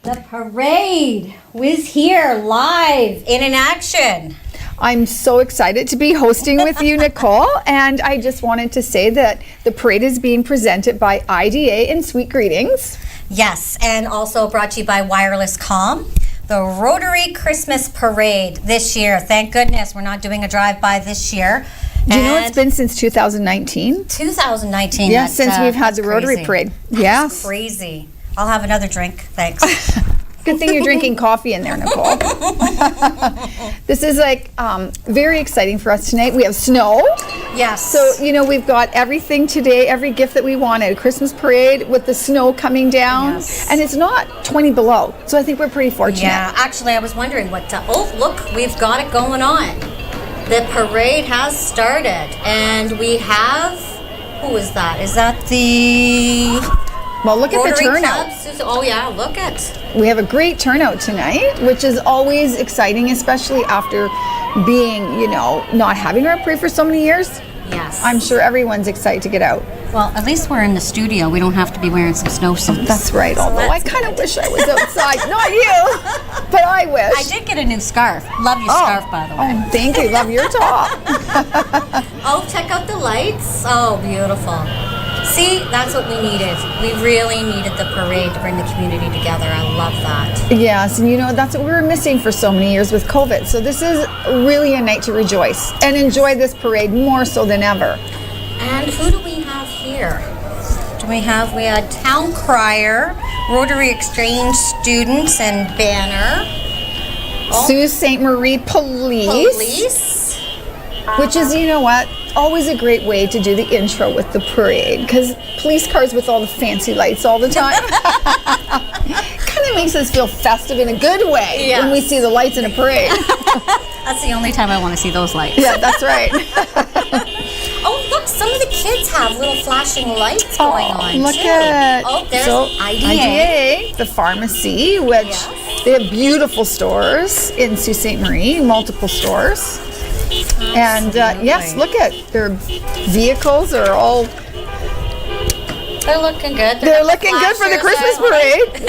The parade was here live and in action. I'm so excited to be hosting with you, Nicole, and I just wanted to say that the parade is being presented by IDA and Sweet Greetings. Yes, and also brought to you by Wireless Comm. The Rotary Christmas Parade this year. Thank goodness we're not doing a drive-by this year. Do you know it's been since 2019? 2019. Yes, since we've had the Rotary Parade. Yes. Crazy. I'll have another drink, thanks. Good thing you're drinking coffee in there, Nicole. This is very exciting for us tonight. We have snow. Yes. So, we've got everything today, every gift that we wanted. A Christmas parade with the snow coming down. Yes. And it's not 20 below. So I think we're pretty fortunate. Yeah, actually I was wondering oh, look, we've got it going on. The parade has started. And we have, who is that? Is that the... Well, look at the turnout. Oh yeah, look at. We have a great turnout tonight, which is always exciting, especially after being, not having our parade for so many years. Yes. I'm sure everyone's excited to get out. Well, at least we're in the studio. We don't have to be wearing some snowsuits. That's right, although I kind of wish I was outside. Not you, but I wish. I did get a new scarf. Love your scarf, by the way. Oh, thank you. Love your top. Oh, check out the lights. Oh, beautiful. See, that's what we needed. We really needed the parade to bring the community together. I love that. Yes, and that's what we were missing for so many years with COVID. So this is really a night to rejoice and enjoy this parade more so than ever. And who do we have here? We had Town Crier, Rotary Exchange students, and banner. Sault Ste. Marie Police. Which is, always a great way to do the intro with the parade, because police cars with all the fancy lights all the time kind of makes us feel festive in a good way when we see the lights in a parade. That's the only time I want to see those lights. Yeah, that's right. Oh, look, some of the kids have little flashing lights going on. Look too. at There's IDA, the pharmacy, which they have beautiful stores in Sault Ste. Marie, multiple stores. And yes, look at their vehicles are all. They're looking good. They're looking good for the Christmas parade.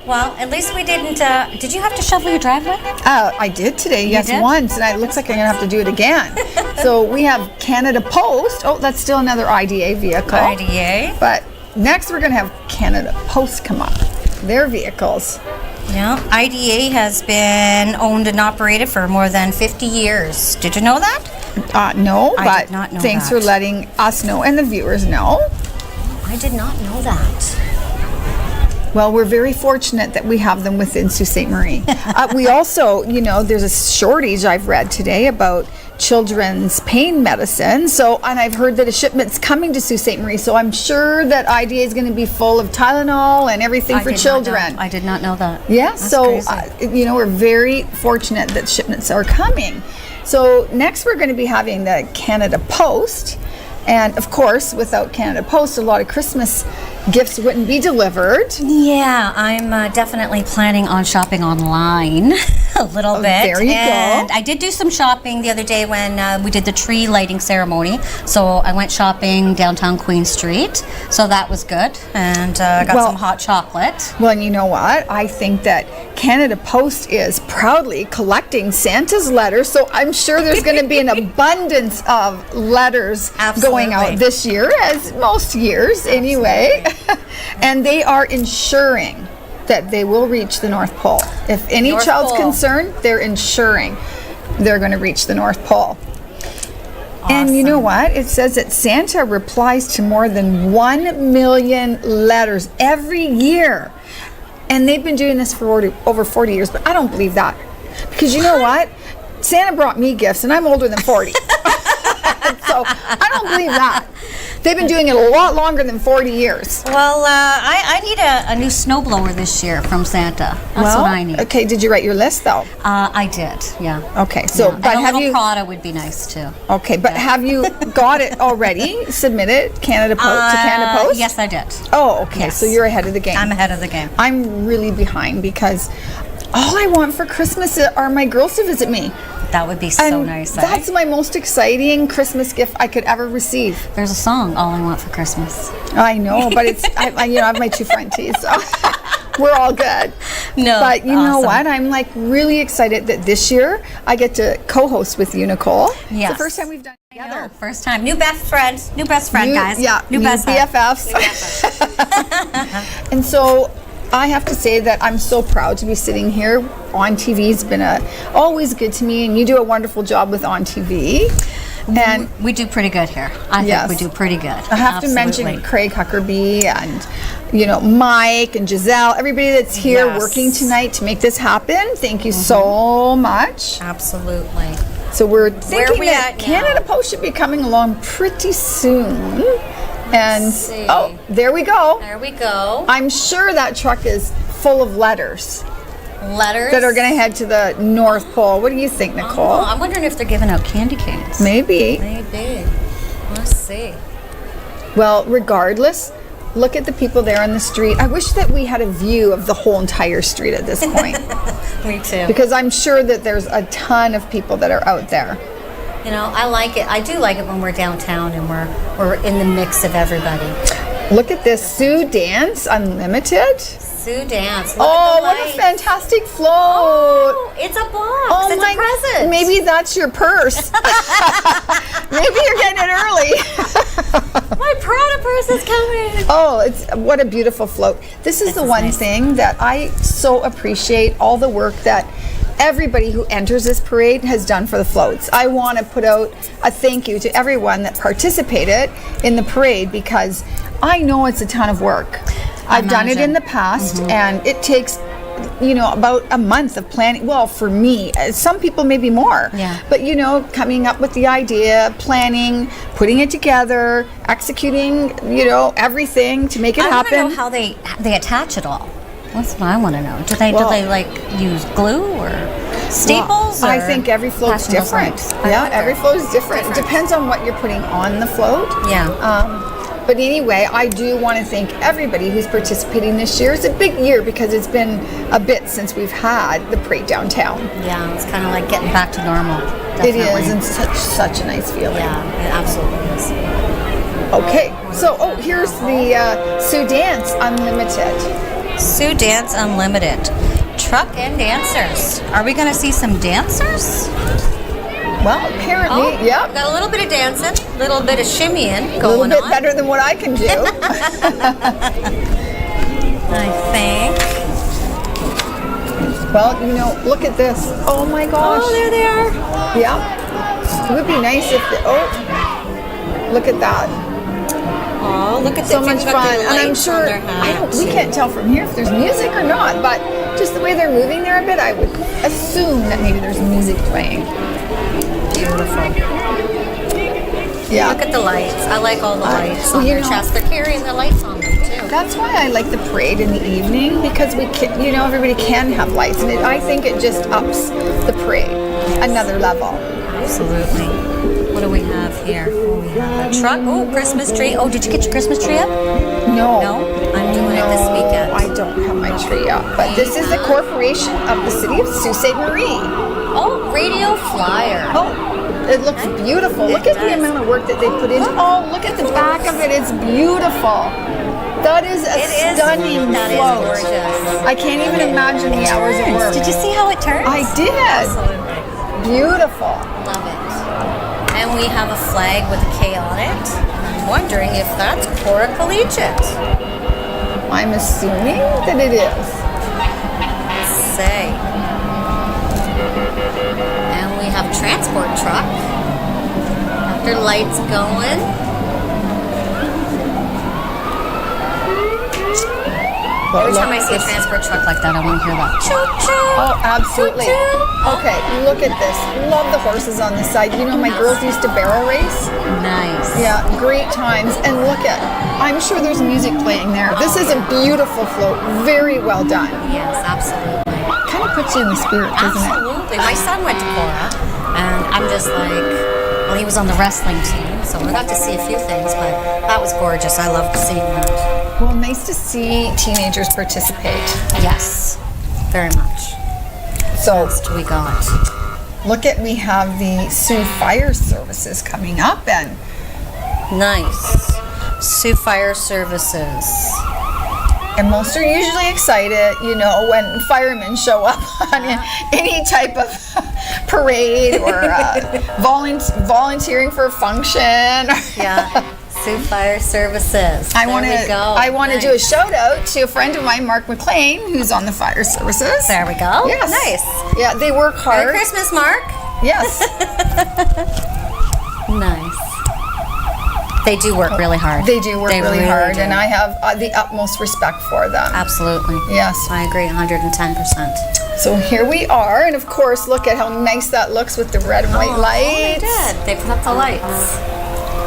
Well, at least we didn't. Did you have to shovel your driveway? I did today. Yes, once, and it looks like I'm gonna have to do it again. So we have Canada Post. Oh, that's still another IDA vehicle. IDA. But next we're gonna have Canada Post come up. Their vehicles. Yeah, IDA has been owned and operated for more than 50 years. Did you know that? No, I did not know thanks that. for letting us know and the viewers know. I did not know that. Well, we're very fortunate that we have them within Sault Ste. Marie. We also, there's a shortage I've read today about children's pain medicine. So, and I've heard that a shipment's coming to Sault Ste. Marie. So I'm sure that IDA is going to be full of Tylenol and everything for children. I did not know that. Yeah, That's so crazy. we're very fortunate that shipments are coming. So next we're going to be having the Canada Post. And of course, without Canada Post, a lot of Christmas gifts wouldn't be delivered. Yeah, I'm definitely planning on shopping online a little bit. There you and go. I did do some shopping the other day when we did the tree lighting ceremony. So I went shopping downtown Queen Street. So that was good. And I got some hot chocolate. Well, and you know what? I think that Canada Post is proudly collecting Santa's letters. So I'm sure there's going to be an abundance of letters going out this year, as most years anyway. And they are ensuring that they will reach the North Pole. If any child's concerned, they're ensuring they're going to reach the North Pole. Awesome. And you know what? It says that Santa replies to more than 1 million letters every year. And they've been doing this for over 40 years, but I don't believe that. Because you know what? Santa brought me gifts, and I'm older than 40. So I don't believe that. They've been doing it a lot longer than 40 years. Well, I need a new snowblower this year from Santa. That's what I need. Okay, did you write your list though? I did, yeah. Okay, so yeah. but and have a little you? Prada would be nice too. Okay, but have you got it already? Submitted Canada Post to Canada Post? Yes, I did. Oh, okay. Yes. So you're ahead of the game. I'm ahead of the game. I'm really behind because all I want for Christmas are my girls to visit me. That would be so nice. That's my most exciting Christmas gift I could ever receive. There's a song, "All I Want for Christmas." I know, but it's I have my two fronties. So. We're all good. No, but you know awesome. what? I'm like really excited that this year I get to co-host with you, Nicole. Yes. It's the first time we've done it together. First time. New best friend, guys. Yeah, new BFFs. And so I have to say that I'm so proud to be sitting here on TV. It's been always good to me, and you do a wonderful job with On TV. And we do pretty good here. I think we do pretty good. I have to mention Craig Huckerby and Mike and Giselle, everybody that's here working tonight to make this happen. Thank you so much. Absolutely. So we're thinking that Canada Post should be coming along pretty soon. And there we go. There we go. I'm sure that truck is full of letters. Letters that are going to head to the North Pole. What do you think, Nicole? I'm wondering if they're giving out candy canes. Maybe. Let's see. Well, regardless, look at the people there on the street. I wish that we had a view of the whole entire street at this point. Me too. Because I'm sure that there's a ton of people that are out there. I like it. I do like it when we're downtown and we're in the mix of everybody. Look at this Sioux Dance Unlimited. Sioux Dance. What a fantastic float. Oh, it's a box. It's a present. Maybe that's your purse. Maybe you're getting it early. My Prada purse is coming. Oh, what a beautiful float. This is the one thing that I so appreciate, all the work that everybody who enters this parade has done for the floats. I want to put out a thank you to everyone that participated in the parade, because I know it's a ton of work. I've done it in the past, and it takes about a month of planning. Well, for me, some people maybe more. Yeah. But coming up with the idea, planning, putting it together, executing, everything to make it happen. I want to know how they attach it all. That's what I want to know. Do they like use glue or staples? I think every float's different. Yeah, every float is different. It depends on what you're putting on the float. Yeah. But anyway, I do want to thank everybody who's participating this year. It's a big year because it's been a bit since we've had the parade downtown. Yeah, it's kind of like getting back to normal. Definitely. It is, and such a nice feeling. Yeah, it absolutely is. Okay, so here's the Sioux Dance Unlimited. Sioux Dance Unlimited. Truck and dancers. Are we going to see some dancers? Well, apparently, yeah. Got a little bit of dancing, a little bit of shimmying going on. A little bit better than what I can do. I think. Well, look at this. Oh my gosh. Oh, there they are. Yeah. It would be nice if look at that. Oh, look at so much fun. And I'm sure we can't tell from here if there's music or not, but just the way they're moving there a bit, I would assume that maybe there's music playing. Beautiful. Yeah. Look at the lights. I like all the lights on their chest. They're carrying the lights on them too. That's why I like the parade in the evening, because everybody can have lights, and I think it just ups the parade another level. Absolutely. What do we have here? We have a truck. Oh, Christmas tree. Oh, did you get your Christmas tree up? No. No? I'm doing it this weekend. I don't have my tree up. But this is the corporation of the city of Sault Ste. Marie. Oh, radio flyer. Oh, it looks beautiful. Look at the amount of work that they put in. Oh, look at the back of it. It's beautiful. That is a stunning float. That is gorgeous. I can't even imagine the hours of work. Did you see how it turns? I did. Absolutely. Beautiful. Love it. And we have a flag with a K on it. I'm wondering if that's Cora Collegiate. I'm assuming that it is. Say. And we have transport truck. Got their lights going. Every time I see a transport truck like that, I want to hear that. Choo-choo. Oh, absolutely. Choo-choo. Okay, look at this. Love the horses on the side. My girls used to barrel race. Nice. Yeah, great times. And look at, I'm sure there's music playing there. This is a beautiful float. Very well done. Yes, absolutely. Kind of puts you in the spirit, doesn't it? Absolutely. My son went to Cora, and I'm just like, he was on the wrestling team, so we got to see a few things, but that was gorgeous. I loved seeing that. Well, nice to see teenagers participate. Yes, very much. So what else do we got? We have the Sioux Fire Services coming up, and nice. Sioux Fire Services. And most are usually excited, you know, when firemen show up on any type of parade or volunteering for a function. Yeah. Sault Fire Services. I want to do a shout out to a friend of mine, Mark McLean, who's on the fire services. There we go. Yes. Nice. Yeah, they work hard. Merry Christmas, Mark. Yes. Nice. They do work really hard. They do work really hard, do. and I have the utmost respect for them. Absolutely. Yes. I agree 110%. So here we are, and of course, look at how nice that looks with the red and white lights. They did. They put up the lights.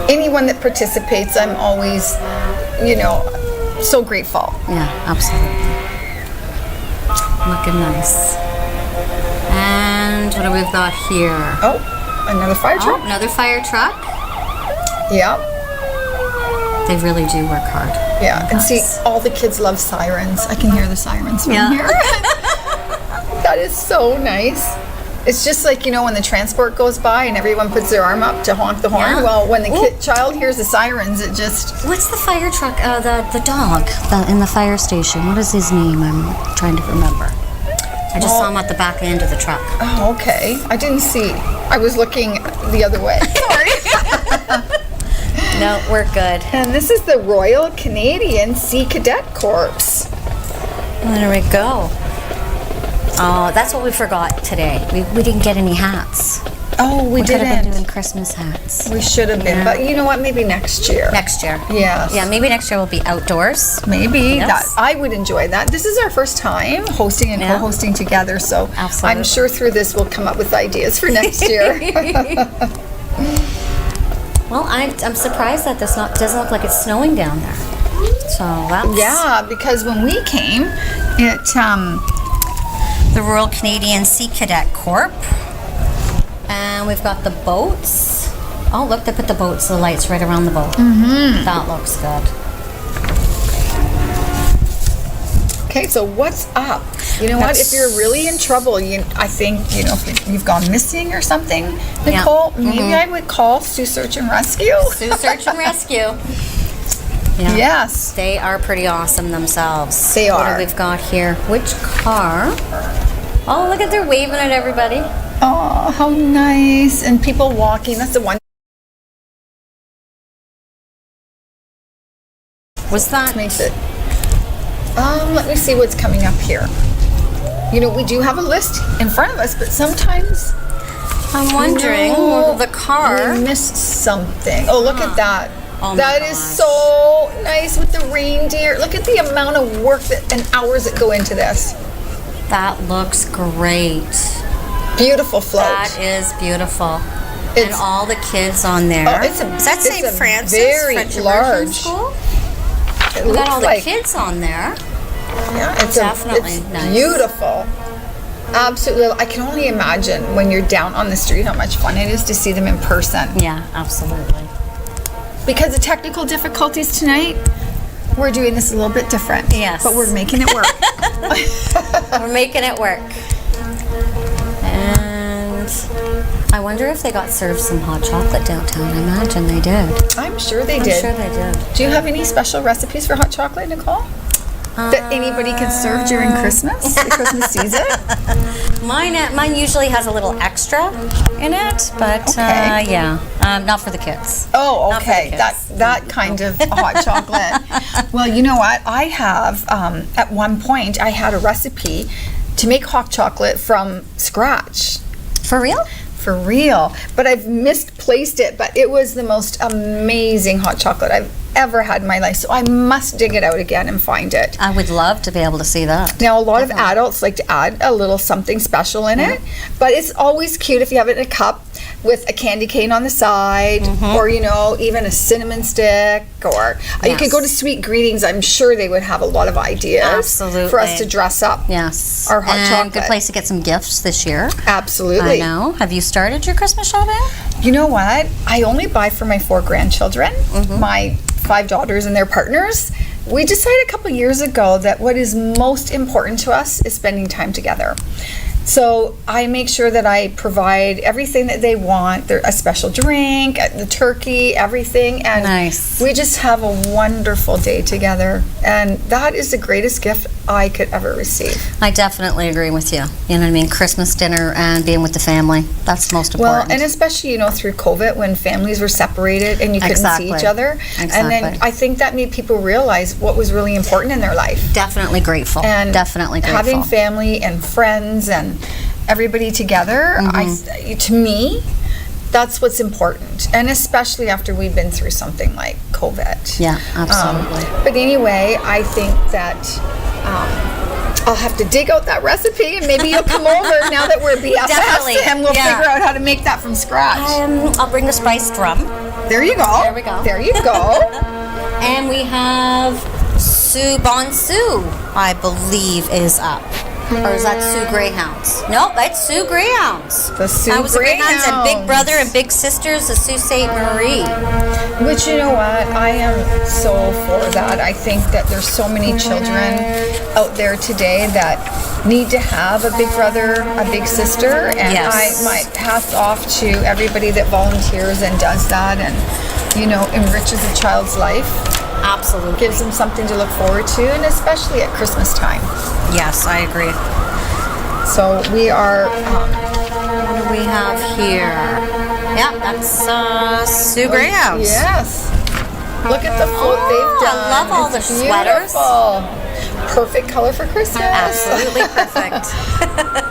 Anyone that participates, I'm always, you know, so grateful. Yeah, absolutely. Looking nice. And what do we've got here? Oh, another fire truck. Another fire truck. Yeah. They really do work hard. Yeah, and see, all the kids love sirens. I can hear the sirens from here. That is so nice. It's just like, you know, when the transport goes by and everyone puts their arm up to honk the horn. Yeah. Well, when the child hears the sirens, it just... What's the fire truck, the dog in the fire station? What is his name? I'm trying to remember. I just saw him at the back end of the truck. Oh, okay. I didn't see. I was looking the other way. Sorry. No, we're good. And this is the Royal Canadian Sea Cadet Corps. There we go. Oh, that's what we forgot today. We didn't get any hats. Oh, we could have been didn't. doing Christmas hats. We should have been, but you know what? Maybe next year. Next year. Yes. Yeah, maybe next year we'll be outdoors. Maybe. Yes. I would enjoy that. This is our first time hosting and co-hosting together, so Absolutely. I'm sure through this we'll come up with ideas for next year. Well, I'm surprised that doesn't look like it's snowing down there. So that's... Yeah, because when we came, it... the Royal Canadian Sea Cadet Corps. And we've got the boats. Oh, look, they put the lights right around the boat. Mm-hmm. That looks good. Okay, so what's up? You know what? If you're really in trouble, I think, you know, if you've gone missing or something, Nicole, maybe I would call Sioux Search and Rescue. Sioux Search and Rescue. Yeah. Yes. They are pretty awesome themselves. They are. What do we've got here? Which car? Oh, look at they're waving at everybody. Oh, how nice. And people walking. That's the one. Was that? Makes it. Let me see what's coming up here. You know, we do have a list in front of us, but sometimes I'm wondering, the car. we missed something. Oh, look at that. Oh, that is so nice with the reindeer. Look at the amount of work and hours that go into this. That looks great. Beautiful float. That is beautiful. And all the kids on there. Oh, Is that St. Francis? Very French large. Immersion School? It We got all the like, kids on there. Yeah, it's Definitely it's nice. beautiful. Absolutely. I can only imagine when you're down on the street how much fun it is to see them in person. Yeah, absolutely. Because of technical difficulties tonight, we're doing this a little bit different. Yes. But we're making it work. We're making it work. And I wonder if they got served some hot chocolate downtown. I imagine they did. I'm sure they did. I'm sure they did. Do you have any special recipes for hot chocolate, Nicole? That anybody can serve during Christmas, the Christmas season? Mine usually has a little extra in it, but not for the kids. Oh, Not for the okay. kids. That kind of hot chocolate. Well, you know what? I have, at one point, I had a recipe to make hot chocolate from scratch. For real? For real. But I've misplaced it, but it was the most amazing hot chocolate I've ever had in my life. So I must dig it out again and find it. I would love to be able to see that. Now, a lot of adults like to add a little something special in it, but it's always cute if you have it in a cup with a candy cane on the side, or, you know, even a cinnamon stick, or you could go to Sweet Greetings. I'm sure they would have a lot of ideas for us to dress up our hot chocolate. Good place to get some gifts this year. Absolutely. I know. Have you started your Christmas shopping? You know what? I only buy for my 4 grandchildren, my 5 daughters and their partners. We decided a couple years ago that what is most important to us is spending time together. So I make sure that I provide everything that they want. A special drink, the turkey, everything. And Nice. we just have a wonderful day together. And that is the greatest gift I could ever receive. I definitely agree with you. You know what I mean? Christmas dinner and being with the family. That's most Well, important. and especially, through COVID when families were separated and you couldn't see each other. Exactly. And then I think that made people realize what was really important in their life. Definitely grateful. And Definitely grateful. having family and friends and everybody together, to me, that's what's important. And especially after we've been through something like COVID. Yeah, absolutely. But anyway, I think that I'll have to dig out that recipe and maybe you'll come over now that we're BFFs Definitely, and we'll yeah. figure out how to make that from scratch. I'll bring the spiced rum. There you go. There we go. There you go. And we have Sue Bonsu, I believe, is up. Or is that Sue Greyhounds? Nope, that's Sue Greyhounds. The Sue That was the Greyhounds and Big Greyhounds. Brother and Big Sisters, the Sault Ste. Marie. Which, you know what, I am so for that. I think that there's so many children out there today that need to have a big brother, a big sister, and Yes. my hats off to everybody that volunteers and does that and, enriches a child's life, Absolutely. gives them something to look forward to, and especially at Christmas time. Yes, I agree. So we are, What do we have here? Yeah, that's Sue Greyhounds. yes. Look at the float they've done. I love all It's the sweaters. beautiful. Perfect color for Christmas. Absolutely perfect.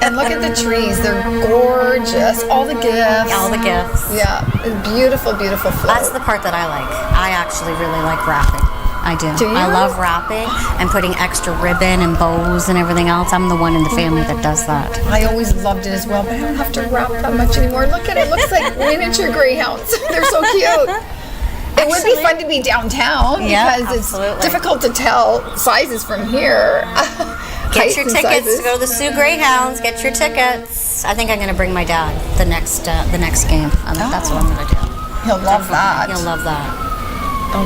And look at the trees. They're gorgeous. All the gifts. All the gifts. Yeah. Beautiful, beautiful float. That's the part that I like. I actually really like wrapping. I do. Do you? I love wrapping and putting extra ribbon and bows and everything else. I'm the one in the family that does that. I always loved it as well, but I don't have to wrap that much anymore. Look at it. It looks like miniature greyhounds. They're so cute. It would be fun to be downtown Yeah, because absolutely. it's difficult to tell sizes from here. Get your Heights and tickets sizes. to go to the Sue Greyhounds. Get your tickets. I think I'm going to bring my dad the next game. I think that's what I'm going to do. He'll love that. He'll love that.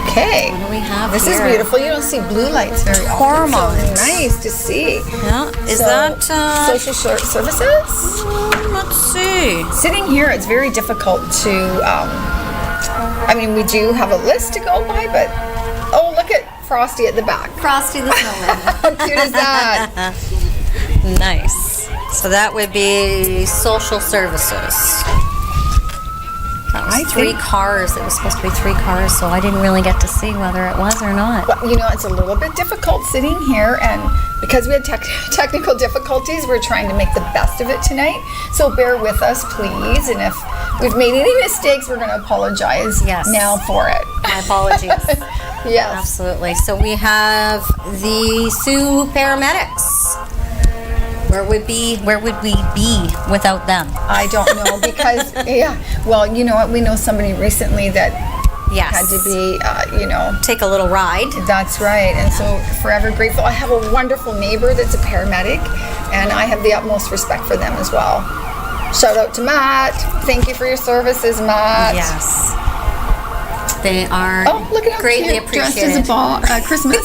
Okay. What do we have This here? is beautiful. You don't see blue lights very often. Hormones. So nice to see. Yeah. Is So, that? social services? Let's see. Sitting here, it's very difficult to. We do have a list to go by, but look at Frosty at the back. Frosty the Snowman. How cute is that? Nice. So that would be social services. That was I three think- cars. It was supposed to be 3 cars, so I didn't really get to see whether it was or not. Well, it's a little bit difficult sitting here, and because we had technical difficulties, we're trying to make the best of it tonight. So bear with us, please. And if we've made any mistakes, we're going to apologize now for it. My apologies. Yes. Absolutely. So we have the Sioux paramedics. Where would we be without them? I don't know because, well, you know what? We know somebody recently that had to be, take a little ride. That's right. And so forever grateful. I have a wonderful neighbor that's a paramedic, and I have the utmost respect for them as well. Shout out to Matt. Thank you for your services, Matt. Yes. They are Look at how greatly cute, dressed appreciated. as a Christmas.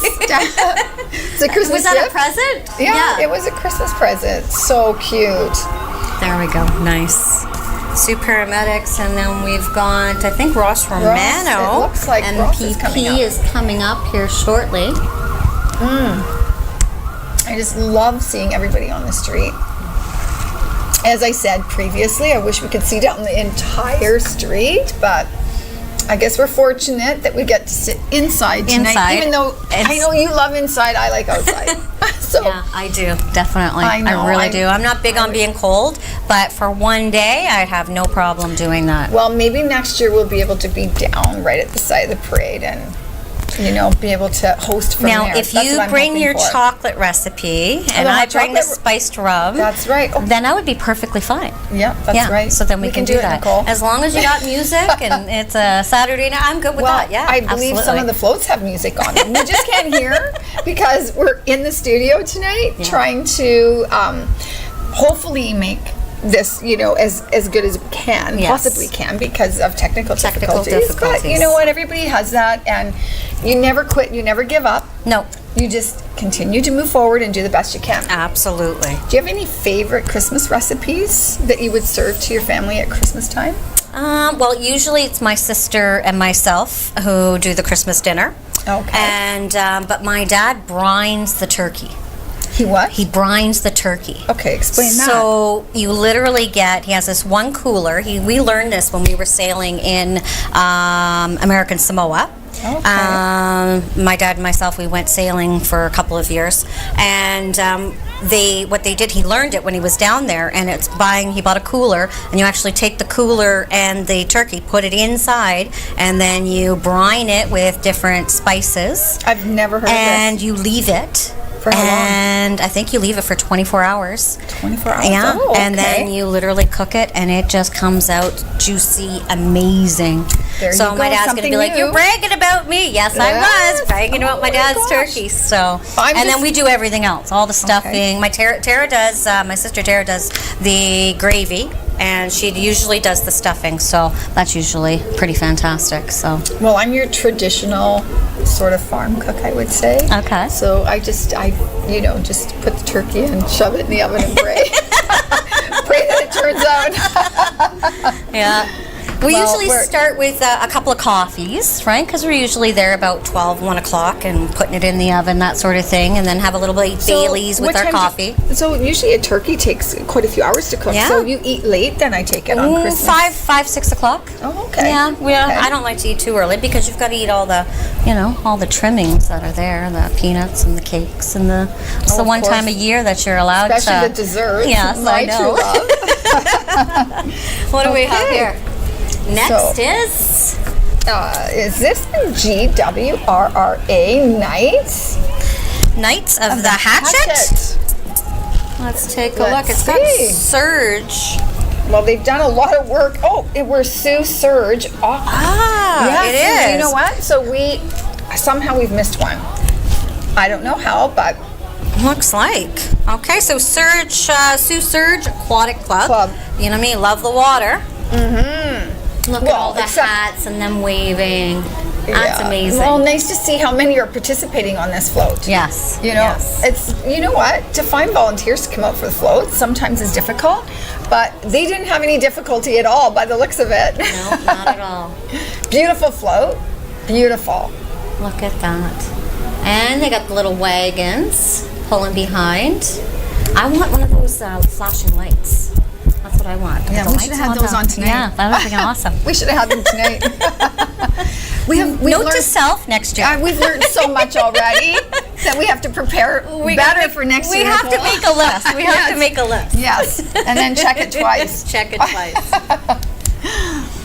It's a Christmas Was that a gift? present? Yeah, it was a Christmas present. So cute. There we go. Nice. Sioux paramedics, and then we've got, I think, Ross Romano. it looks like and Ross is PP coming up. is coming up here shortly. I just love seeing everybody on the street. As I said previously, I wish we could see down the entire street, but I guess we're fortunate that we get to sit inside tonight. Even though I know you love inside, I like outside. So Yeah, I do. Definitely. I know, really do. I'm not big on being cold, but for one day, I'd have no problem doing that. well, maybe next year we'll be able to be down right at the side of the parade and be able to host from Now, there. if That's you what I'm bring hoping your for. chocolate recipe and the I hot bring the chocolate- spiced rum, That's right. Oh, then I would be perfectly fine. yeah, that's right. So then we can do it, that. Nicole. As long as you got music and it's a Saturday night, I'm good with Well, that. Yeah, I believe some of the floats have music on them. You just can't hear because we're in the studio tonight trying to hopefully make this, as good as we can, possibly can, because of technical difficulties. But you know what? Everybody has that, and you never quit, you never give up. No. you just continue to move forward and do the best you can. Absolutely. Do you have any favorite Christmas recipes that you would serve to your family at Christmas time? Well, usually it's my sister and myself who do the Christmas dinner. Okay. And but my dad brines the turkey. He what? He brines the turkey. Okay, explain that. So you literally get, he has this one cooler. We learned this when we were sailing in American Samoa. Okay. My dad and myself, we went sailing for a couple of years, and what they did, he learned it when he was down there, and he bought a cooler, and you actually take the cooler and the turkey, put it inside, and then you brine it with different spices. I've never heard of this. And you leave it. For how long? And I think you leave it for 24 hours. 24 hours? Yeah. Oh, okay. And then you literally cook it, and it just comes out juicy, amazing. There So you my go, dad's going to something be like, new. "You're bragging about me." Yes, I Yes. was bragging about my Oh my dad's gosh. turkey. So, I'm and then just- we do everything else, all the stuffing. My Tara does. My sister Tara does the gravy, and she usually does the stuffing. So that's usually pretty fantastic. So Well, I'm your traditional sort of farm cook, I would say. Okay. So I just put the turkey and shove it in the oven and pray. Pray that it turns out. yeah. We Well, usually we're- start with a couple of coffees, right? Because we're usually there about 12, 1 o'clock and putting it in the oven, that sort of thing, and then have a little bit of Baileys with what our time coffee. So usually a turkey takes quite a few hours to cook. Yeah. So you eat late, then I take it on Christmas. 5, 6 o'clock. Oh, okay. Yeah, Okay. I don't like to eat too early because you've got to eat all the, all the trimmings that are there, the peanuts and the cakes and it's the of one course. time a year that you're allowed Especially to. the desserts. Yes, my I know. true love. What do we have Okay. here? Next So- is Is this the GWRRA Knights? Knights of the Hatchet. Let's take a look. Let's It's got see. Surge. Well, they've done a lot of work. Oh, we're Sioux Surge. Oh, Ah, it is. You know what? So we've missed one. I don't know how, but Looks like. Okay, so Surge, Sioux Surge Aquatic Club. You know me, love the water. Mm-hmm. Look at all the hats and them waving. That's amazing. Well, nice to see how many are participating on this float. Yes. It's to find volunteers to come out for the float sometimes is difficult, but they didn't have any difficulty at all by the looks of it. No, not at all. Beautiful float. Beautiful. Look at that. And they got the little wagons pulling behind. I want one of those flashing lights. That's what I want. Yeah, The we lights should have had those on tonight. Yeah, that would be awesome. We should have had them tonight. We've Note to learned, self next year. we've learned so much already that we have to prepare better for next year. We have to make a list. We have to make a list. Yes, and then check it twice. Check it twice.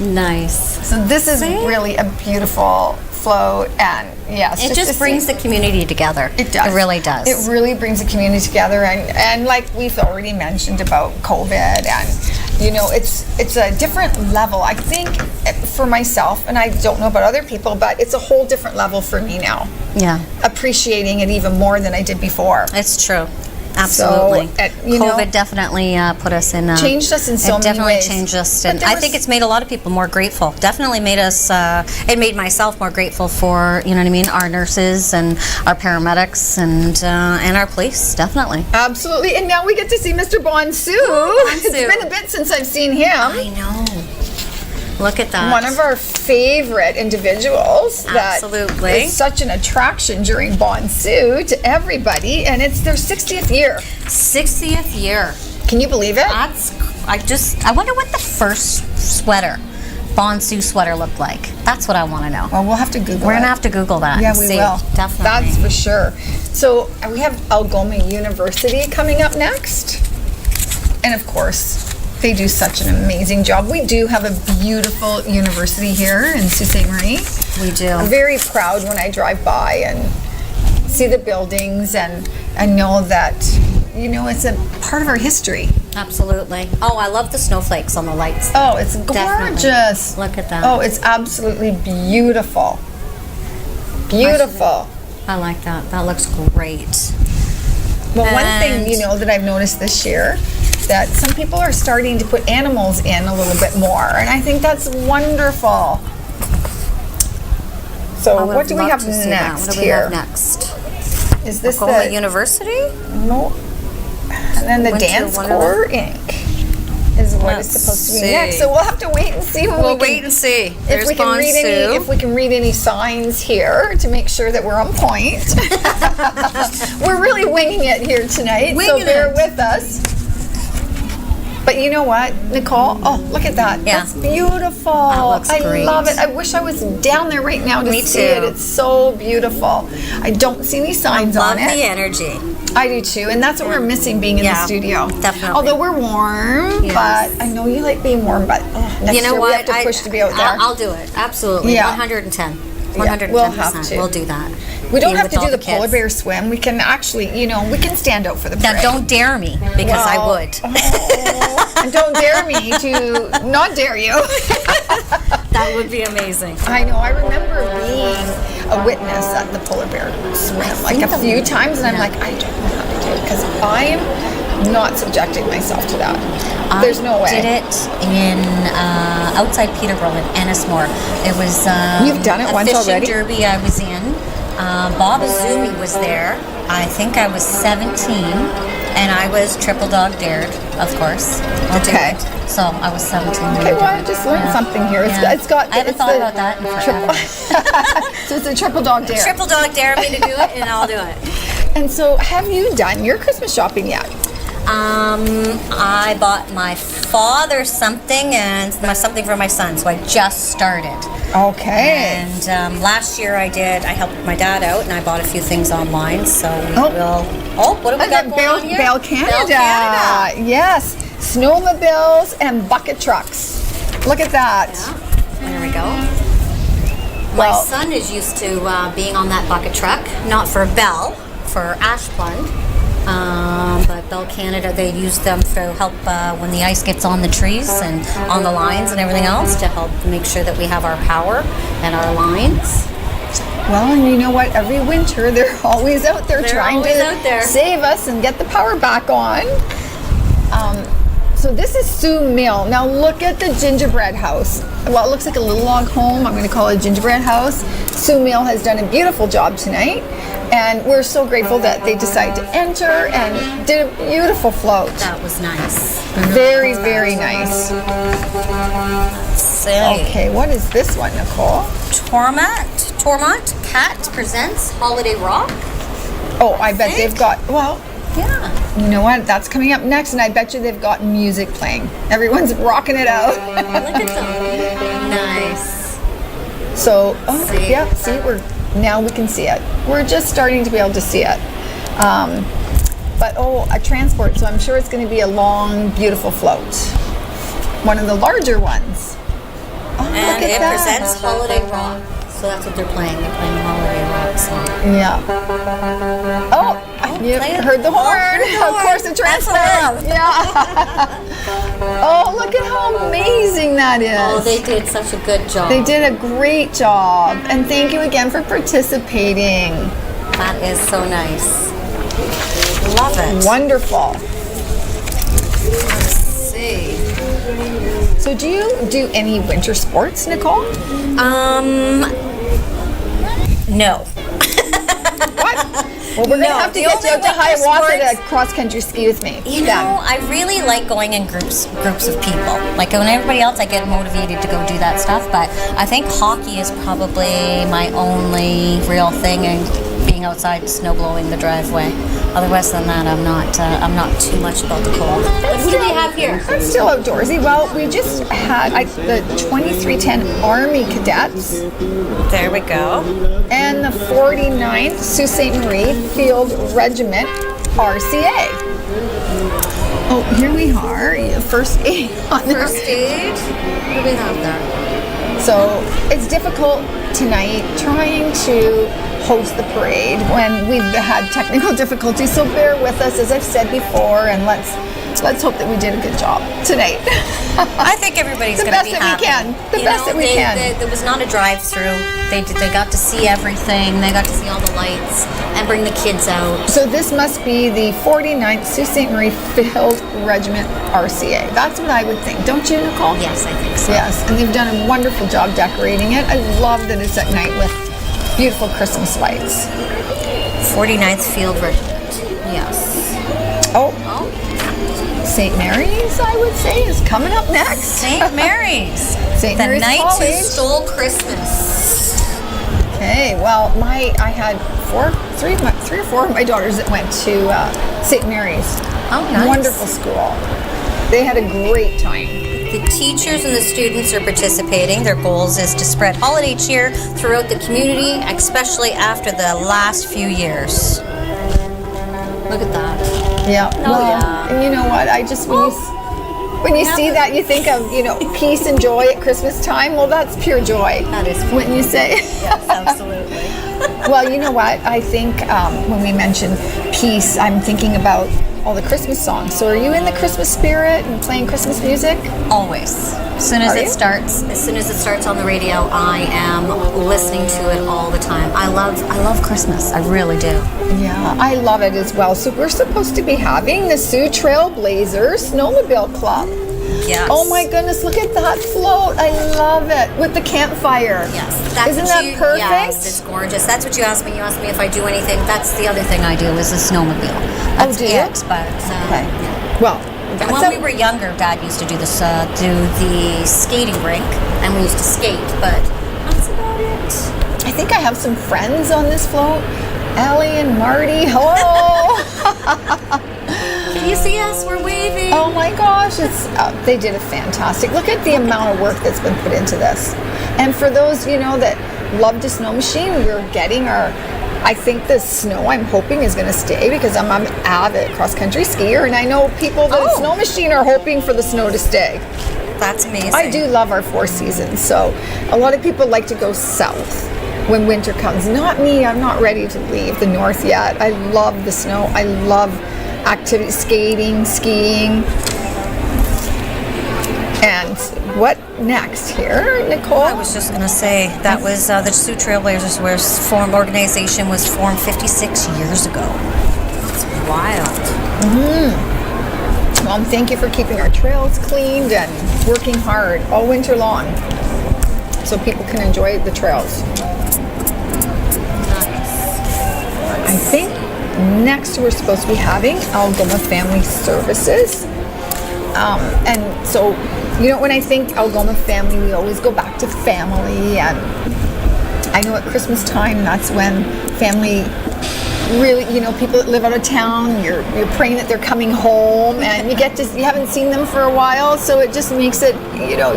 Nice. So this is really a beautiful float, and yes, It just brings the community together. It does. It really does. It really brings the community together, and like we've already mentioned about COVID, and it's a different level. I think for myself, and I don't know about other people, but it's a whole different level for me now. Yeah. Appreciating it even more than I did before. It's true. Absolutely. So, COVID definitely put us in. Changed us in so it many definitely ways. changed us, But and there I was- think it's made a lot of people more grateful. Definitely made us. It made myself more grateful for our nurses and our paramedics and our police. Definitely. Absolutely, and now we get to see Mr. Bonsu. It's been a bit since I've seen him. I know. Look at that. One of our favorite individuals. Absolutely. That is such an attraction during Bonsu to everybody, and it's their 60th year. 60th year. Can you believe it? I wonder what the first Bonsu sweater looked like. That's what I want to know. Well, we'll have to Google it. We're going to have to Google that. Yeah, and we see. will. Definitely. That's for sure. So we have Algoma University coming up next. And of course, they do such an amazing job. We do have a beautiful university here in Sault Ste. Marie. We do. I'm very proud when I drive by and see the buildings and know that, it's a part of our history. Absolutely. Oh, I love the snowflakes on the lights. Oh, it's Definitely. gorgeous. Look at that. Oh, it's absolutely beautiful. Beautiful. I like that. That looks great. Well, one And- thing, that I've noticed this year, that some people are starting to put animals in a little bit more, and I think that's wonderful. So I would what do we love have to see that. next What do we here? have next? Is this Oklahoma the University? no? And then the Winter Dance Wonderland. Corps Inc. is what it's supposed to be next. So we'll have to wait and see. We'll wait and see. If we can read any, if we can read any signs here to make sure that we're on point. We're really winging it here tonight, so bear with us. But you know what, Nicole? Oh, look at that. Yeah. That's beautiful. That looks great. I love it. I wish I was down there right now to see it. It's so beautiful. I don't see any signs on it. Love the energy. I do too, and that's what we're missing being in the studio. Definitely. Although we're warm, but I know you like being warm, but next you know year what? we have to push to be out there. I'll do it. Absolutely. Yeah. 110. 110%. Yeah, we'll have to. We'll do that. We don't have to do all the polar bear swim. We can actually, we can stand out for the parade. Now, don't dare me, because I would. And don't dare me to not dare you. That would be amazing. I know. I remember being a witness at the polar bear swim like a few times, and I'm like, I don't know how to do it because I'm not subjecting myself to that. There's no way. I did it in outside Peterborough in Ennismore. It was You've done it once fishing already? derby I was in. Bob Azumi was there. I think I was 17, and I was triple dog dared, of course. Okay. So I was 17. Okay, well, I just learned something here. It's got. I haven't thought about that in forever. So it's a triple dog dare. Triple dog dare me to do it, and I'll do it. And so, have you done your Christmas shopping yet? I bought my father something and something for my son, so I just started. Okay. And last year I helped my dad out, and I bought a few things online, so what do we got going on here? Bell Canada. Bell Canada. Yes. Snowmobiles and bucket trucks. Look at that. Yeah. There we go. My son is used to being on that bucket truck, not for Bell, for Ashplund. But Bell Canada, they use them to help when the ice gets on the trees and on the lines and everything else, to help make sure that we have our power and our lines. Well, and you know what? Every winter they're always out there trying to save us and get the power back on. So this is Sioux Mill. Now look at the gingerbread house. Well, it looks like a little log home. I'm going to call it a gingerbread house. Sioux Mill has done a beautiful job tonight, and we're so grateful that they decided to enter and did a beautiful float. That was nice. Very, very nice. Let's see. Okay, what is this one, Nicole? Tormont Cat presents Holiday Rock. Oh, I bet they've got, Yeah. you know what? That's coming up next, and I bet you they've got music playing. Everyone's rocking it out. Look at them. Nice. So, see, now we can see it. We're just starting to be able to see it. But a transport, so I'm sure it's going to be a long, beautiful float. One of the larger ones. Oh, And look at it that. presents Holiday Rock. So that's what they're playing. They're playing the Holiday Rock song. Yeah. You heard the horn. Of course, the transport. Yeah. Oh, look at how amazing that is. Oh, they did such a good job. They did a great job. And thank you again for participating. That is so nice. Love it. Wonderful. Let's see. So do you do any winter sports, Nicole? No. What? Well, we're going to have to get you out to Hiawatha to cross-country ski with me. You know, I really like going in groups of people. Like when everybody else, I get motivated to go do that stuff. But I think hockey is probably my only real thing, and being outside snow blowing the driveway. Otherwise than that, I'm not too much about the cold. But who do we have here? That's still outdoorsy. Well, we just had the 2310 Army Cadets. There we go. And the 49th Sault Ste. Marie Field Regiment RCA. Oh, here we are. First aid on there. First aid. What do we have there? So it's difficult tonight trying to host the parade when we've had technical difficulties. So bear with us, as I've said before, and let's hope that we did a good job tonight. I think everybody's going to be happy. The best that we can. There was not a drive-through. They got to see everything. They got to see all the lights and bring the kids out. So this must be the 49th Sault Ste. Marie Field Regiment RCA. That's what I would think. Don't you, Nicole? Yes, I think so. Yes, and they've done a wonderful job decorating it. I love that it's at night with beautiful Christmas lights. 49th Field Regiment. Yes. Oh, St. Mary's, I would say, is coming up next. St. Mary's. St. The Mary's Knights College. Who Stole Christmas. Okay, well, I had three or four of my daughters that went to St. Mary's. Oh, nice. Wonderful school. They had a great time. The teachers and the students are participating. Their goals is to spread holiday cheer throughout the community, especially after the last few years. Look at that. Yeah. Oh, well, yeah. and you know what? I just when you see that, you think of peace and joy at Christmas time. Well, that's pure joy. That is pure wouldn't you say? Yes, absolutely. Well, you know what? I think when we mention peace, I'm thinking about all the Christmas songs. So are you in the Christmas spirit and playing Christmas music? Always. As soon as it starts on the radio, I am listening to it all the time. I love Christmas. I really do. Yeah, I love it as well. So we're supposed to be having the Sioux Trailblazers Snowmobile Club. Yes. Oh my goodness, look at that float. I love it. With the campfire. Yes. Isn't that perfect? Yes, it's gorgeous. That's what you asked me. You asked me if I do anything. That's the other thing I do is a snowmobile. That's do you? it. But, Okay. yeah. Well, And when we were younger, Dad used to do this, do the skating rink, and we used to skate, but that's about it. I think I have some friends on this float. Ellie and Marty. Hello. Can you see us? We're waving. Oh my gosh, they did a fantastic. Look at the amount of work that's been put into this. And for those, that love the snow machine, we're getting I think the snow, I'm hoping, is going to stay because I'm an avid cross-country skier, and I know people that snow machine are hoping for the snow to stay. That's amazing. I do love our 4 seasons, so a lot of people like to go south when winter comes. Not me, I'm not ready to leave the north yet. I love the snow. I love activity, skating, skiing. And what next here, Nicole? I was just going to say, that was the Sioux Trailblazers organization was formed 56 years ago. It's wild. Well, thank you for keeping our trails cleaned and working hard all winter long so people can enjoy the trails. I think next we're supposed to be having Algoma Family Services. And so, when I think Algoma family, we always go back to family. And I know at Christmas time, that's when family really, people that live out of town, you're praying that they're coming home, and you haven't seen them for a while, so it just makes it,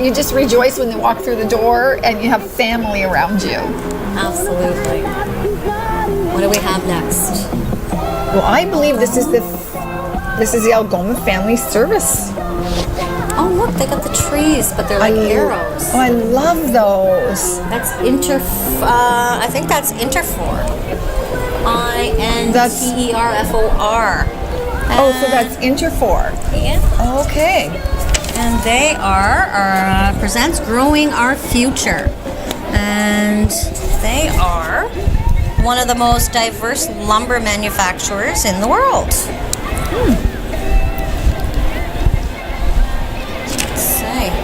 you just rejoice when they walk through the door and you have family around you. Absolutely. What do we have next? Well, I believe this is the Algoma Family Service. Oh, look, they got the trees, but they're like arrows. Oh, I love those. That's I think that's Interfor. INTERFOR. Oh, so that's Interfor. Yeah. Okay. And they presents Growing Our Future. And they are one of the most diverse lumber manufacturers in the world.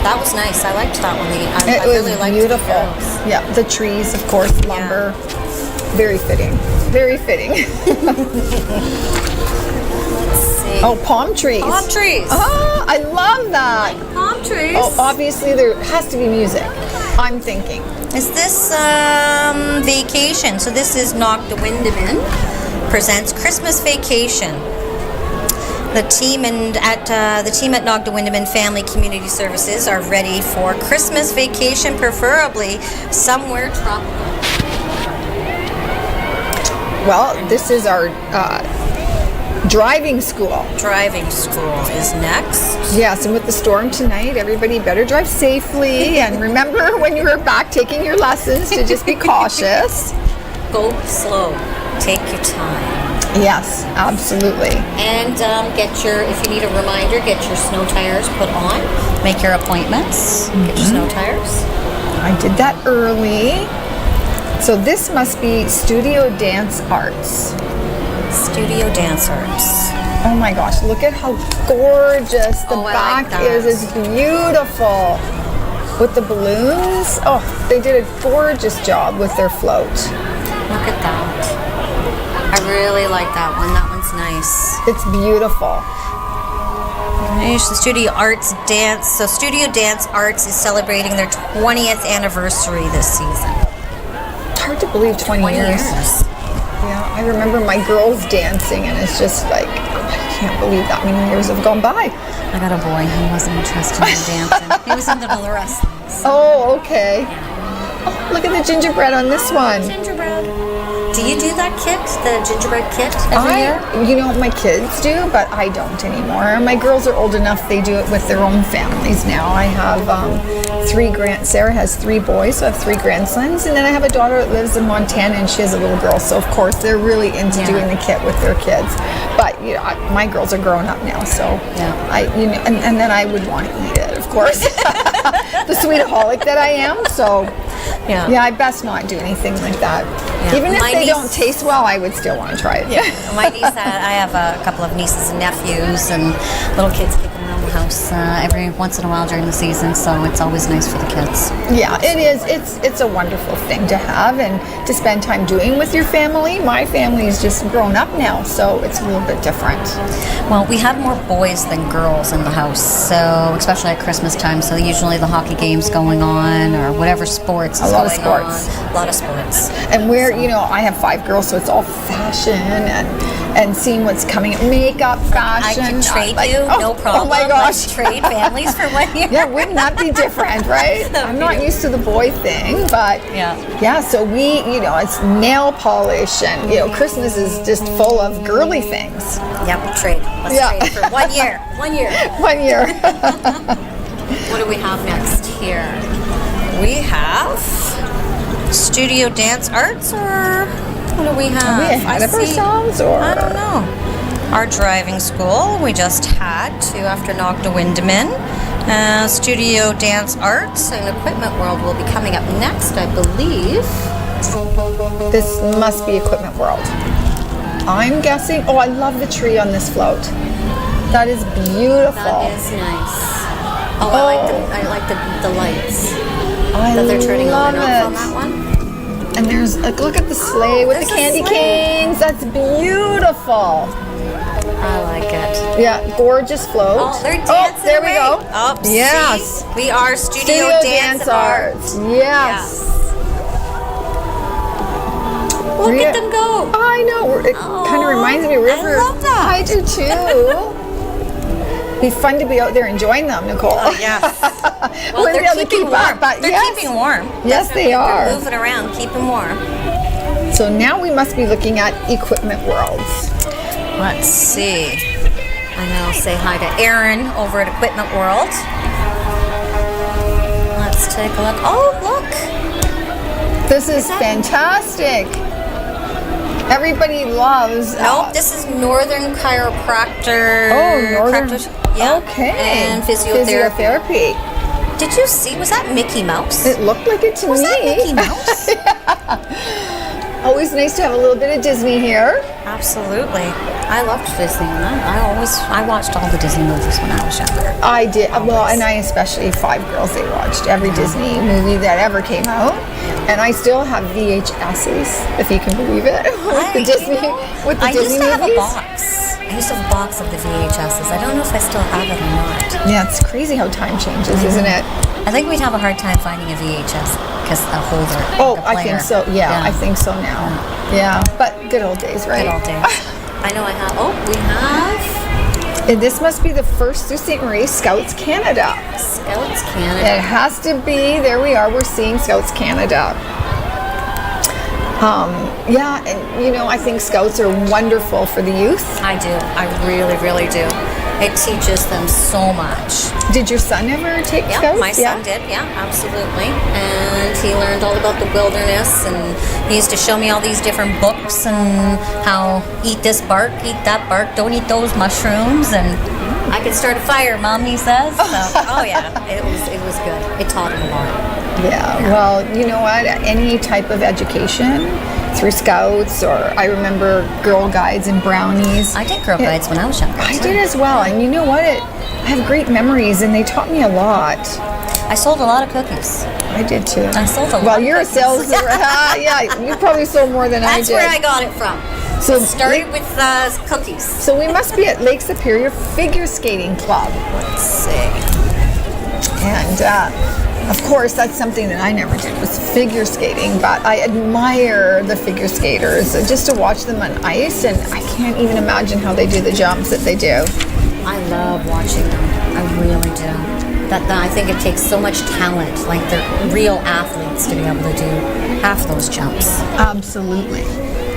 That was nice. I liked that one. I really liked beautiful. The arrows. Yeah, the trees, of course, lumber. Yeah. Very fitting. Very fitting. Let's see. Oh, palm trees. Palm trees. Oh, I love that. Like palm trees. Oh, obviously there has to be music. I'm thinking. Is this vacation? So this is Nogdawindaman presents Christmas Vacation. The team at Nogdawindaman Family Community Services are ready for Christmas vacation, preferably somewhere tropical. Well, this is our driving school. Driving school is next. Yes, and with the storm tonight, everybody better drive safely. And remember when you were back taking your lessons to just be cautious. Go slow. Take your time. Yes, absolutely. And if you need a reminder, get your snow tires put on. Make your appointments. Get your snow tires. I did that early. So this must be Studio Dance Arts. Studio Dance Arts. Oh my gosh, look at how gorgeous the back is. It's beautiful. With the balloons. Oh, they did a gorgeous job with their float. Look at that. I really like that one. That one's nice. It's beautiful. There's the Studio Arts Dance. So Studio Dance Arts is celebrating their 20th anniversary this season. It's hard to believe 20 years. Yeah, I remember my girls dancing, and it's just like, I can't believe that many years have gone by. I got a boy. He wasn't interested in dancing. He was into all the rest. Oh, okay. Oh, look at the gingerbread on this one. Gingerbread. Do you do that kit, the gingerbread kit, every year? You know, my kids do, but I don't anymore. My girls are old enough; they do it with their own families now. I have Sarah has 3 boys, so I have 3 grandsons, and then I have a daughter that lives in Montana, and she has a little girl. So of course, they're really into doing the kit with their kids. But you know, my girls are grown up now, so and then I would want to eat it, of course, the sweetaholic that I am. So. Yeah, I best not do anything like that. Yeah. Even if they don't taste well, I would still want to try it. Yeah. My niece, I have a couple of nieces and nephews and little kids kicking around the house every once in a while during the season, so it's always nice for the kids. Yeah, it is. It's a wonderful thing to have and to spend time doing with your family. My family is just grown up now, so it's a little bit different. Well, we have more boys than girls in the house, so especially at Christmas time, so usually the hockey game's going on or whatever sports is going on. A lot of sports. And I have 5 girls, so it's all fashion and seeing what's coming. Makeup, fashion. I can trade no problem. Oh my gosh. Let's trade families for 1 year. Yeah, wouldn't that be different, right? I'm not used to the boy thing, but so we, it's nail polish and, Christmas is just full of girly things. Yeah, we'll trade. Let's trade for 1 year. 1 year. 1 year. What do we have next here? We have Studio Dance Arts, or what do we have? Are we ahead of ourselves, or? I don't know. Our driving school we just had to after Nogda Windeman. Studio Dance Arts and Equipment World will be coming up next, I believe. This must be Equipment World. I'm guessing. Oh, I love the tree on this float. That is beautiful. That is nice. Oh, I like the lights. That they're turning on and off on that one. And there's look at the sleigh with the candy canes. That's beautiful. I like it. Yeah, gorgeous float. Oh, they're dancing. There we go. Oh, yes. See? We are Studio Dance Arts. Yes. Look at them go. I know. It kind of reminds me of River. I love that. I do too. Be fun to be out there enjoying them, Nicole. Oh, yes. Well, they're keeping warm. They're keeping warm. Yes, they are. They're moving around, keeping warm. So now we must be looking at Equipment Worlds. Let's see. And I'll say hi to Erin over at Equipment World. Let's take a look. Oh, look. This is fantastic. Everybody loves. Nope, this is Northern Chiropractor. Oh, Northern. Yeah. Okay. And physiotherapy. Physiotherapy. Did you see? Was that Mickey Mouse? It looked like it to me. Was that Mickey Mouse? Always nice to have a little bit of Disney here. Absolutely. I loved Disney. I watched all the Disney movies when I was younger. I did. Well, and I especially 5 girls. They watched every Disney movie that ever came out, and I still have VHSs, if you can believe it, with the Disney movies. I used to have a box. I used to have a box of the VHSs. I don't know if I still have it or not. Yeah, it's crazy how time changes, isn't it? I think we'd have a hard time finding a VHS because a holder. Oh, I think so. Yeah, I think so now. Yeah, but good old days, right? Good old days. I know I have. Oh, we have. And this must be the first Sault Ste. Marie Scouts Canada. Scouts Canada. It has to be. There we are. We're seeing Scouts Canada. Yeah, and I think Scouts are wonderful for the youth. I do. I really, really do. It teaches them so much. Did your son ever take Scouts? My son did, absolutely. And he learned all about the wilderness, and he used to show me all these different books and how eat this bark, eat that bark, don't eat those mushrooms, and I could start a fire, Mom, he says. So, it was good. It taught him a lot. Yeah, well, you know what? Any type of education through Scouts, or I remember Girl Guides and Brownies. I did Girl Guides when I was younger. I did as well, and you know what? I have great memories, and they taught me a lot. I sold a lot of cookies. I did too. I sold a lot. Well, you're a salesman. Yeah, you probably sold more than I did. That's where I got it from. So Started with cookies. So we must be at Lake Superior Figure Skating Club. Let's see. And of course, that's something that I never did, was figure skating, but I admire the figure skaters just to watch them on ice, and I can't even imagine how they do the jumps that they do. I love watching them. I really do. I think it takes so much talent, like they're real athletes, to be able to do half those jumps. Absolutely.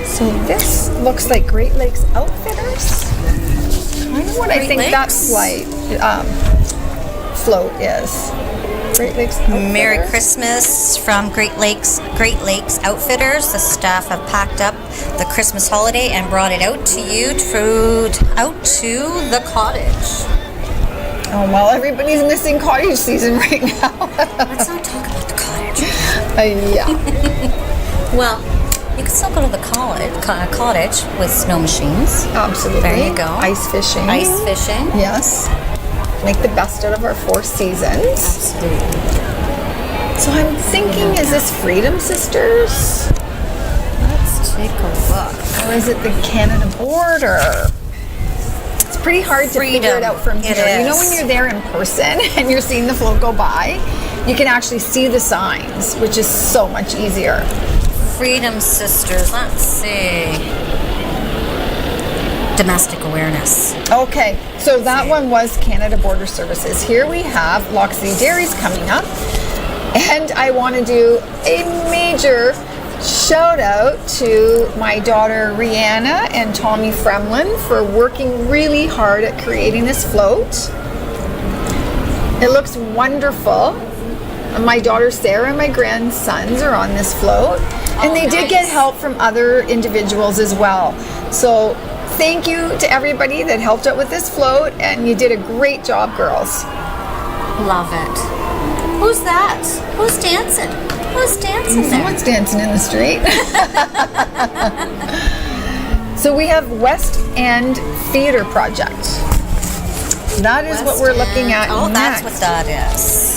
So this looks like Great Lakes Outfitters. Kind of what I think that float is. Great Lakes Outfitters. Merry Christmas from Great Lakes Outfitters. The staff have packed up the Christmas holiday and brought it out to you out to the cottage. Oh, well, everybody's missing cottage season right now. Let's not talk about the cottage. Yeah. Well, you can still go to the cottage with snow machines. Absolutely. There you go. Ice fishing. Ice fishing. Yes. Make the best out of our 4 seasons. Absolutely. So I'm thinking, is this Freedom Sisters? Let's take a look. Or is it the Canada border? It's pretty hard to figure it out from here. You know, when you're there in person and you're seeing the float go by, you can actually see the signs, which is so much easier. Freedom Sisters. Let's see. Domestic awareness. Okay, so that one was Canada Border Services. Here we have Loch City Dairies coming up, and I want to do a major shout out to my daughter Rihanna and Tommy Fremlin for working really hard at creating this float. It looks wonderful. My daughter Sarah and my grandsons are on this float, and they did get help from other individuals as well. So thank you to everybody that helped out with this float, and you did a great job, girls. Love it. Who's that? Who's dancing? Who's dancing there? Someone's dancing in the street. So we have West End Theatre Project. That is what we're looking at next. That's what that is.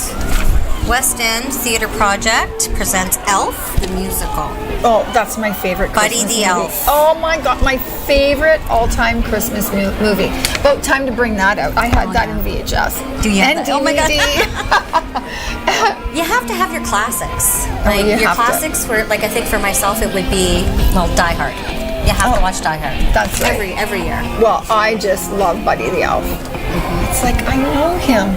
West End Theatre Project presents Elf, the musical. Oh, that's my favorite Christmas Buddy the movie. Elf. Oh my God, my favorite all-time Christmas movie. About time to bring that out. I had that in VHS. Do you? And DVD. Oh my God. You have to have your classics. Like your classics were, like, I think for myself it would be, Die Hard. You have to watch Die Hard. That's right. Every year. Well, I just love Buddy the Elf. It's like, I know him.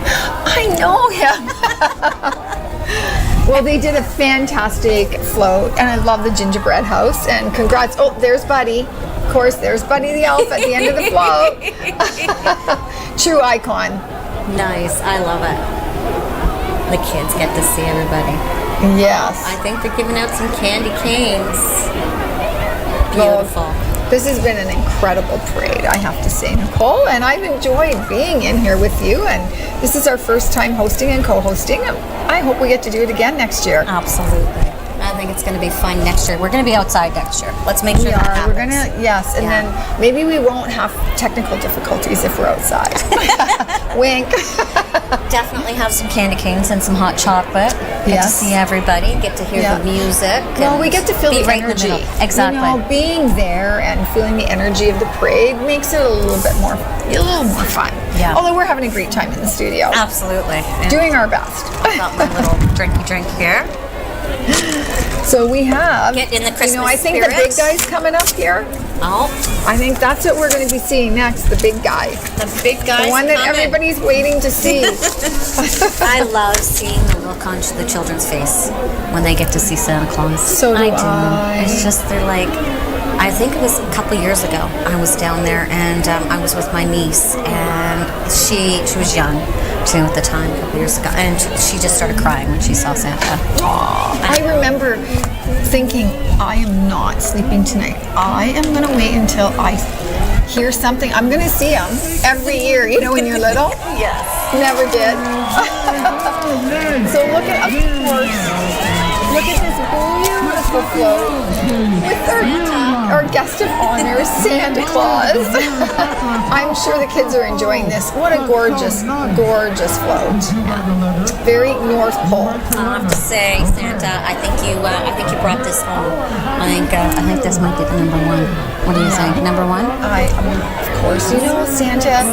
Well, they did a fantastic float, and I love the gingerbread house, and congrats. Oh, there's Buddy. Of course, there's Buddy the Elf at the end of the float. True icon. Nice. I love it. The kids get to see everybody. Yes. I think they're giving out some candy canes. Beautiful. Well, this has been an incredible parade, I have to say, Nicole, and I've enjoyed being in here with you, and this is our first time hosting and co-hosting. I hope we get to do it again next year. Absolutely. I think it's going to be fun next year. We're going to be outside next year. Let's make sure that happens. We're going to, yes, and then maybe we won't have technical difficulties if we're outside. Wink. Definitely have some candy canes and some hot chocolate. Get to see everybody, get to hear the music. Well, we get to feel the energy. Exactly. You know, being there and feeling the energy of the parade makes it a little more fun. Yeah. Although we're having a great time in the studio. Absolutely. Doing our best. I've got my little drinky drink here. So we have, get in the Christmas I think spirit. The big guy's coming up here. Oh. I think that's what we're going to be seeing next, the big guy. The big guy. The one that everybody's waiting to see. I love seeing the look on the children's face when they get to see Santa Claus. So do I. It's just, they're like, I think it was a couple years ago, I was down there, and I was with my niece, and she was young too at the time, a couple years ago, and she just started crying when she saw Santa. I remember thinking, I am not sleeping tonight. I am going to wait until I hear something. I'm going to see him every year, when you're little. Yes. Never did. So look at, of course, Look at this beautiful float with our guest of honor, Santa Claus. I'm sure the kids are enjoying this. What a gorgeous, gorgeous float. Very North Pole. I have to say, Santa, I think you brought this home. I think this might be the number one. What do you think? Number one? Of course, you know Santa.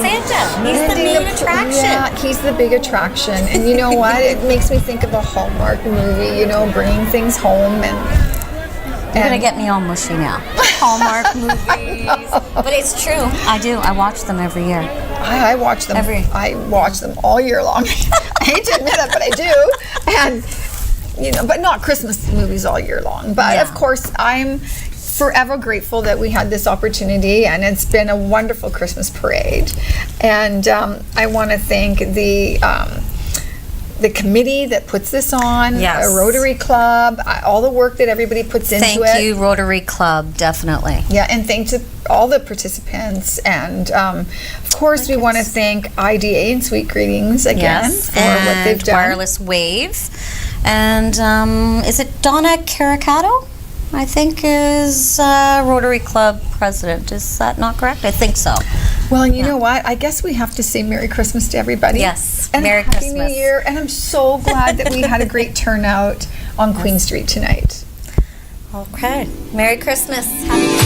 He's the main attraction. Yeah, he's the big attraction. And you know what? It makes me think of a Hallmark movie, you know, bringing things home You're going to get me all mushy now. Hallmark movies. But it's true. I do. I watch them every year. I watch them. I watch them all year long. I hate to admit it, but I do. And, you know, but not Christmas movies all year long. But of course, I'm forever grateful that we had this opportunity, and it's been a wonderful Christmas parade. And I want to thank the committee that puts this on, a Rotary Club, all the work that everybody puts into it. Thank you, Rotary Club, definitely. Yeah, and thanks to all the participants. And of course, we want to thank IDA and Sweet Greetings again for what they've done. Wireless Wave. And is it Donna Caricato? I think is Rotary Club president. Is that not correct? I think so. Well, you know what? I guess we have to say Merry Christmas to everybody. Yes, and Merry Happy Christmas. New Year. And I'm so glad that we had a great turnout on Queen Street tonight. Okay. Merry Christmas. Happy